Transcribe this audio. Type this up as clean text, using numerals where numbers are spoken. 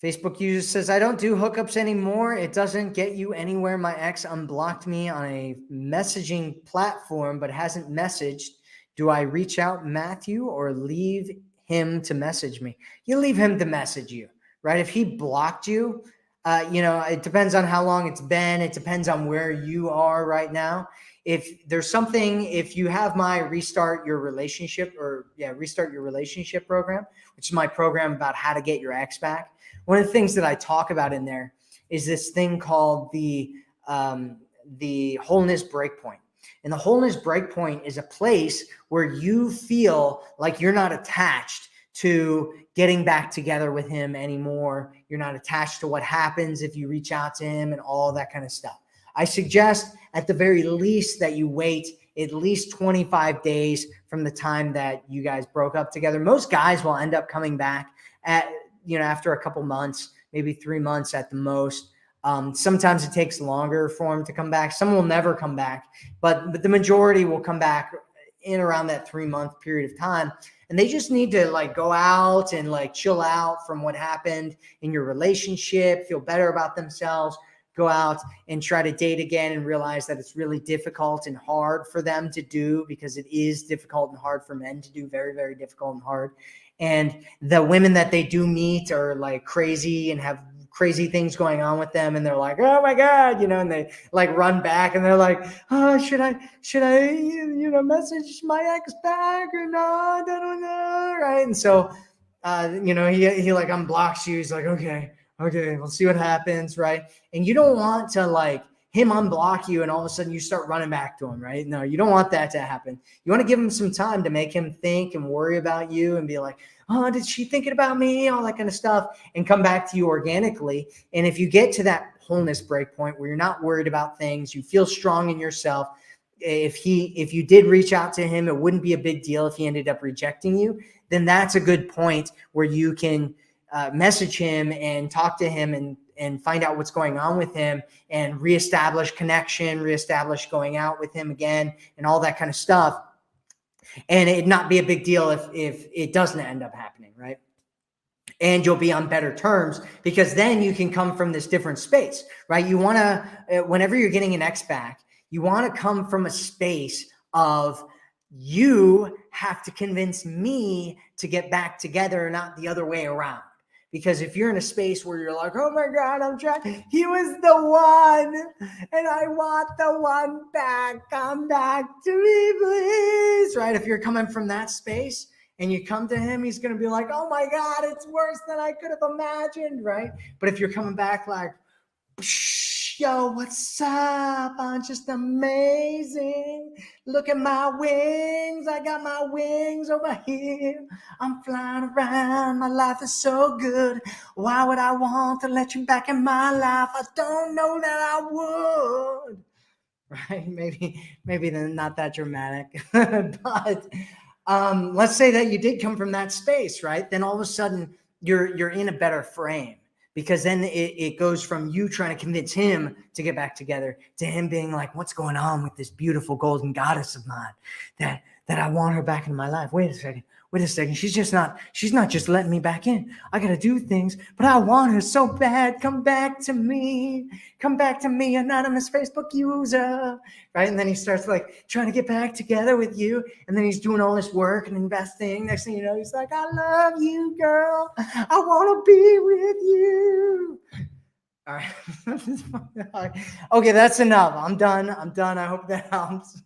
Facebook user says, I don't do hookups anymore. It doesn't get you anywhere. My ex unblocked me on a messaging platform, but hasn't messaged. Do I reach out, Matthew, or leave him to message me? You leave him to message you, right? If he blocked you, it depends on how long it's been. It depends on where you are right now. If there's something, if you have my restart your relationship program, which is my program about how to get your ex back. One of the things that I talk about in there is this thing called the wholeness breakpoint. And the wholeness breakpoint is a place where you feel like you're not attached to getting back together with him anymore. You're not attached to what happens if you reach out to him and all that kind of stuff. I suggest at the very least that you wait at least 25 days from the time that you guys broke up together. Most guys will end up coming back after a couple months, maybe 3 months at the most. Sometimes it takes longer for them to come back. Some will never come back, but the majority will come back in around that 3-month period of time. And they just need to go out and chill out from what happened in your relationship, feel better about themselves, go out and try to date again and realize that it's really difficult and hard for them to do, because it is difficult and hard for men to do, very, very difficult and hard. And the women that they do meet are crazy and have crazy things going on with them. And they're like, oh my God, and they run back and they're like, oh, should I, message my ex back or not? I don't know. Right. And so, he unblocks you. He's like, okay, we'll see what happens. Right. And you don't want to him unblock you and all of a sudden you start running back to him, right? No, you don't want that to happen. You want to give him some time to make him think and worry about you and be like, oh, did she thinking about me? All that kind of stuff, and come back to you organically. And if you get to that wholeness break point where you're not worried about things, you feel strong in yourself. If you did reach out to him, it wouldn't be a big deal if he ended up rejecting you. Then that's a good point where you can message him and talk to him and find out what's going on with him and reestablish connection, reestablish going out with him again and all that kind of stuff. And it'd not be a big deal if it doesn't end up happening, right? And you'll be on better terms, because then you can come from this different space, right? You want to, whenever you're getting an ex back, you want to come from a space of, you have to convince me to get back together, not the other way around. Because if you're in a space where you're like, oh my God, I'm trying, he was the one, and I want the one back, come back to me, please, right? If you're coming from that space and you come to him, he's going to be like, oh my God, it's worse than I could have imagined, right? But if you're coming back like, yo, what's up? I'm just amazing. Look at my wings. I got my wings over here. I'm flying around. My life is so good. Why would I want to let you back in my life? I don't know that I would. Right? Maybe not that dramatic. But let's say that you did come from that space, right? Then all of a sudden you're in a better frame. Because then it goes from you trying to convince him to get back together to him being like, what's going on with this beautiful golden goddess of mine that I want her back in my life? Wait a second. She's not just letting me back in. I got to do things, but I want her so bad. Come back to me, anonymous Facebook user. Right. And then he starts trying to get back together with you. And then he's doing all this work and investing. Next thing you know, he's like, I love you, girl. I want to be with you. All right. Okay, that's enough. I'm done. I hope that helps.